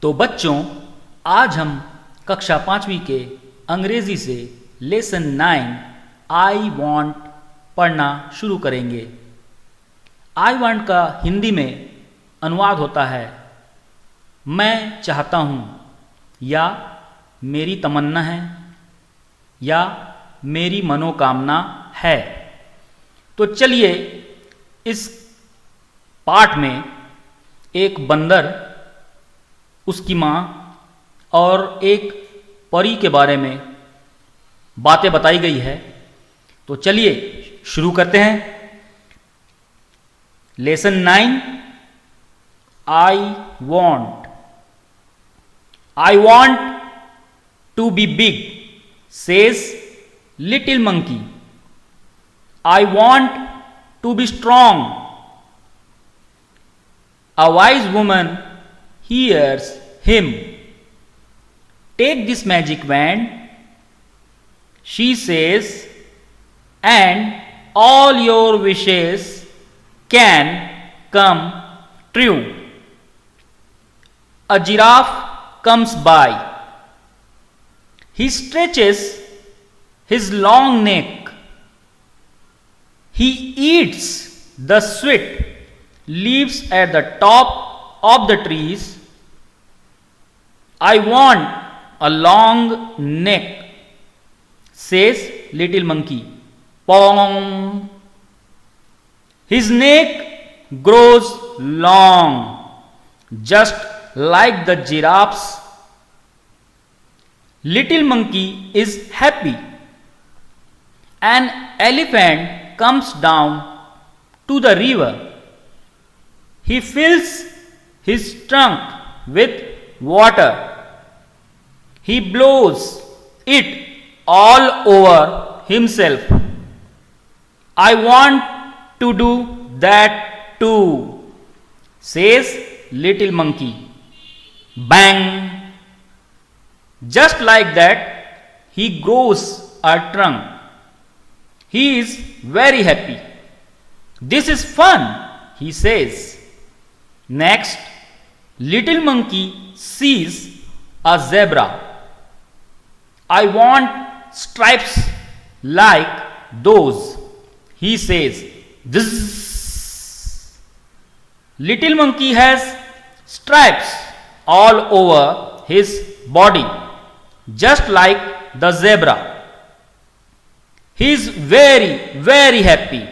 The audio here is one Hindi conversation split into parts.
तो बच्चों, आज हम कक्षा 5वीं के अंग्रेजी से लेसन 9 आई वॉन्ट पढ़ना शुरू करेंगे। आई वॉन्ट का हिंदी में अनुवाद होता है मैं चाहता हूँ, या मेरी तमन्ना है, या मेरी मनोकामना है। तो चलिए इस पाठ में एक बंदर, उसकी माँ और एक परी के बारे में बातें बताई गई है। तो चलिए शुरू करते हैं। Lesson 9 I want. I want to be big, says little monkey. I want to be strong. A wise woman hears him. Take this magic wand, she says, and all your wishes can come true. A giraffe comes by. He stretches his long neck. He eats the sweet leaves at the top of the trees. I want a long neck, says little monkey. Pong! His neck grows long, just like the giraffe's. Little monkey is happy. An elephant comes down to the river. He fills his trunk with water. He blows it all over himself. I want to do that too, says little monkey. Bang! Just like that, he grows a trunk. He is very happy. This is fun, he says. Next, little monkey sees a zebra. I want stripes like those, he says. This little monkey has stripes all over his body, just like the zebra. He is very, very happy.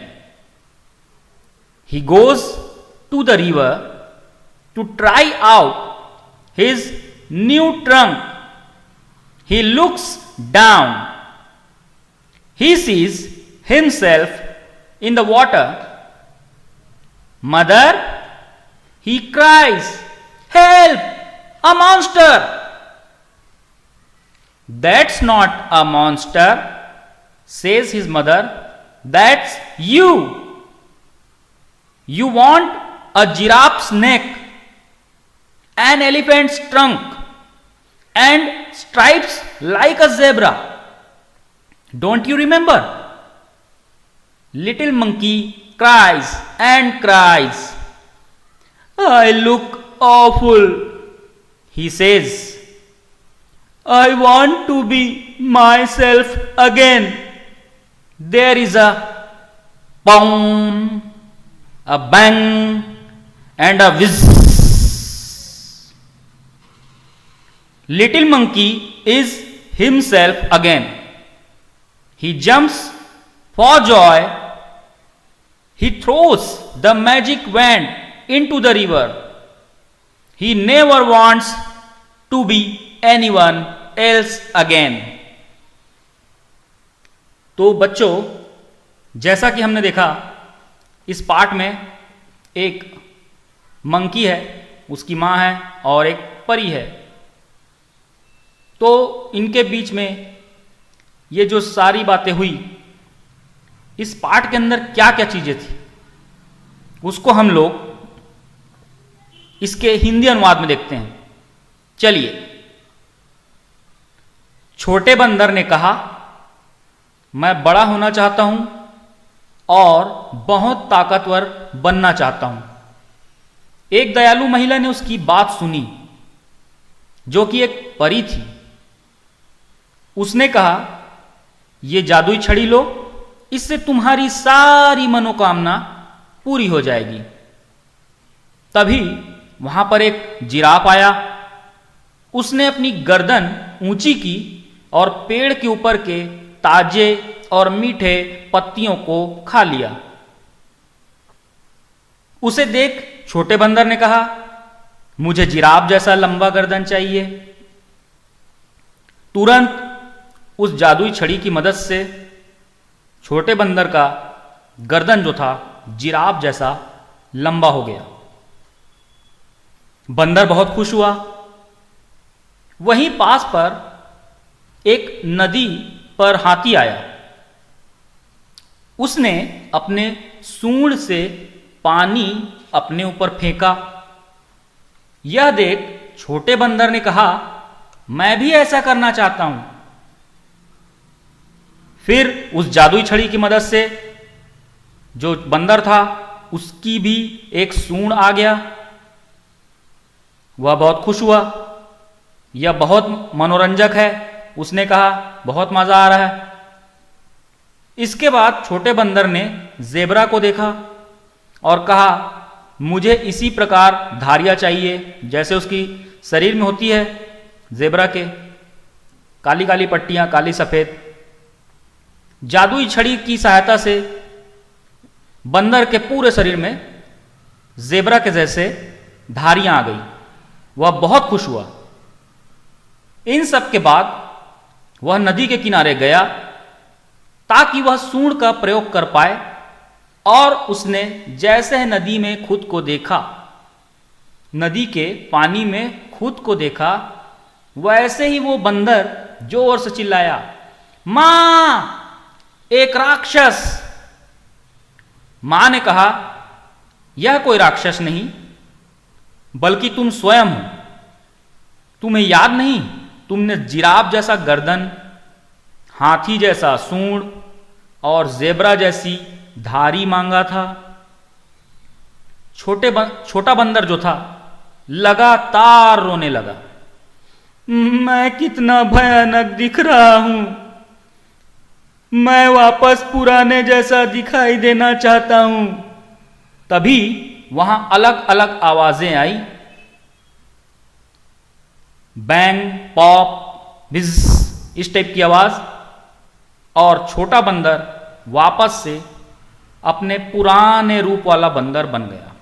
He goes to the river to try out his new trunk. He looks down. He sees himself in the water. Mother, he cries, help, a monster. That's not a monster, says his mother. That's you. You want a giraffe's neck, an elephant's trunk, and stripes like a zebra. Don't you remember? Little monkey cries and cries. I look awful, he says. I want to be myself again. There is a pong, a bang, and a whiz. Little monkey is himself again. He jumps for joy. He throws the magic wand into the river. He never wants to be anyone else again. तो बच्चों, जैसा कि हमने देखा, इस पाठ में एक मंकी है, उसकी माँ है और एक परी है। तो इनके बीच में ये जो सारी बातें हुई, इस पाठ के अंदर क्या क्या चीजें थी, उसको हम लोग इसके हिंदी अनुवाद में देखते हैं। चलिए। छोटे बंदर ने कहा, मैं बड़ा होना चाहता हूं और बहुत ताकतवर बनना चाहता हूं। एक दयालु महिला ने उसकी बात सुनी। जो कि एक परी थी। उसने कहा, ये जादुई छड़ी लो, इससे तुम्हारी सारी मनोकामना पूरी हो जाएगी। तभी वहां पर एक जिराफ आया। उसने अपनी गर्दन ऊंची की और पेड़ के ऊपर के ताजे और मीठे पत्तियों को खा लिया। उसे देख छोटे बंदर ने कहा, मुझे जिराफ जैसा लंबा गर्दन चाहिए। तुरंत उस जादुई छड़ी की मदद से छोटे बंदर का गर्दन जो था जिराफ जैसा लंबा हो गया। बंदर बहुत खुश हुआ। वहीं पास पर एक नदी पर हाथी आया। उसने अपने सूंड से पानी अपने ऊपर फेंका। यह देख छोटे बंदर ने कहा, मैं भी ऐसा करना चाहता हूं। फिर उस जादुई छड़ी की मदद से जो बंदर था उसकी भी एक सूंड आ गया। वह बहुत खुश हुआ। यह बहुत मनोरंजक है, उसने कहा, बहुत मजा आ रहा है। इसके बाद छोटे बंदर ने ज़ेबरा को देखा और कहा, मुझे इसी प्रकार धारियां चाहिए जैसे उसकी शरीर में होती है ज़ेबरा के, काली काली पट्टियां, काली सफेद। जादुई छड़ी की सहायता से बंदर के पूरे शरीर में ज़ेबरा के जैसे धारियां आ गई। वह बहुत खुश हुआ। इन सब के बाद वह नदी के किनारे गया ताकि वह सूंड का प्रयोग कर पाए, और उसने जैसे नदी में खुद को देखा, नदी के पानी में खुद को देखा, वैसे ही वो बंदर जोर से चिल्लाया, मां, एक राक्षस। मां ने कहा, यह कोई राक्षस नहीं, बल्कि तुम स्वयं हो। तुम्हें याद नहीं, तुमने जिराफ जैसा गर्दन, हाथी जैसा सूंड और ज़ेबरा जैसी धारी मांगा था। छोटा बंदर जो था लगातार रोने लगा। मैं कितना भयानक दिख रहा हूं, मैं वापस पुराने जैसा दिखाई देना चाहता हूं। तभी वहां अलग अलग आवाजें आई, बैंग, पॉप, बिज, इस टाइप की आवाज। और छोटा बंदर वापस से अपने पुराने रूप वाला बंदर बन गया।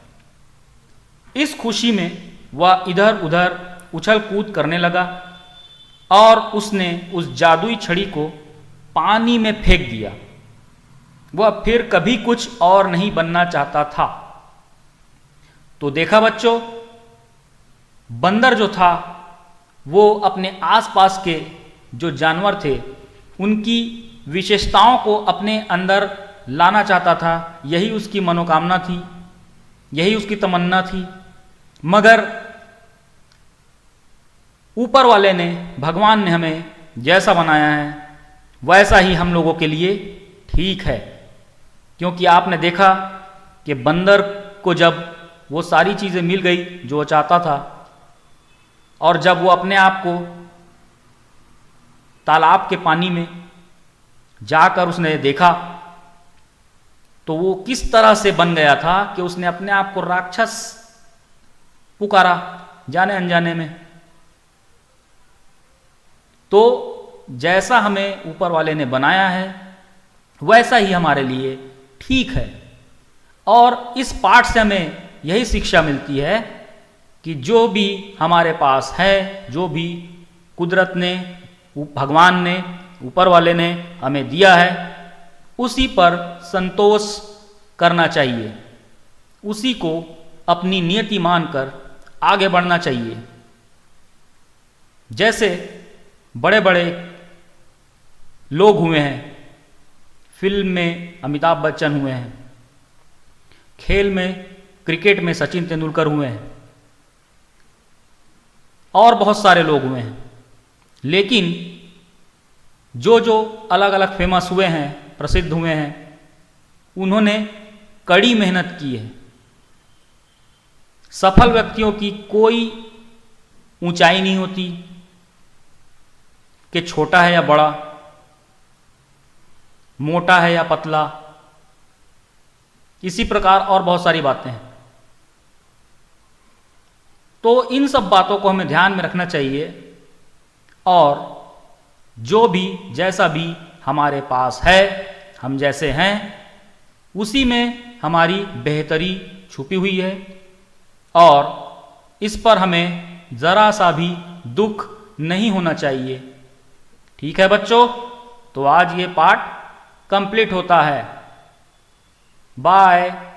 इस खुशी में वह इधर उधर उछल कूद करने लगा और उसने उस जादुई छड़ी को पानी में फेंक दिया। वह फिर कभी कुछ और नहीं बनना चाहता था। तो देखा बच्चों, बंदर जो था वो अपने आसपास के जो जानवर थे उनकी विशेषताओं को अपने अंदर लाना चाहता था। यही उसकी मनोकामना थी, यही उसकी तमन्ना थी। मगर ऊपर वाले ने, भगवान ने हमें जैसा बनाया है वैसा ही हम लोगों के लिए ठीक है। क्योंकि आपने देखा कि बंदर को जब वो सारी चीज़ें मिल गई जो वो चाहता था, और जब वो अपने आप को तालाब के पानी में जाकर उसने देखा, तो वो किस तरह से बन गया था कि उसने अपने आप को राक्षस पुकारा जाने अनजाने में। तो जैसा हमें ऊपर वाले ने बनाया है वैसा ही हमारे लिए ठीक है। और इस पाठ से हमें यही शिक्षा मिलती है कि जो भी हमारे पास है, जो भी कुदरत ने, भगवान ने, ऊपर वाले ने हमें दिया है, उसी पर संतोष करना चाहिए, उसी को अपनी नियति मानकर आगे बढ़ना चाहिए। जैसे बड़े बड़े लोग हुए हैं, फिल्म में अमिताभ बच्चन हुए हैं, खेल में क्रिकेट में सचिन तेंदुलकर हुए हैं, और बहुत सारे लोग हुए हैं। लेकिन जो जो अलग अलग फेमस हुए हैं, प्रसिद्ध हुए हैं, उन्होंने कड़ी मेहनत की है। सफल व्यक्तियों की कोई ऊंचाई नहीं होती कि छोटा है या बड़ा, मोटा है या पतला। इसी प्रकार और बहुत सारी बातें हैं। तो इन सब बातों को हमें ध्यान में रखना चाहिए और जो भी जैसा भी हमारे पास है, हम जैसे हैं उसी में हमारी बेहतरी छुपी हुई है और इस पर हमें ज़रा सा भी दुख नहीं होना चाहिए। ठीक है बच्चों, तो आज ये पाठ कंप्लीट होता है। बाय।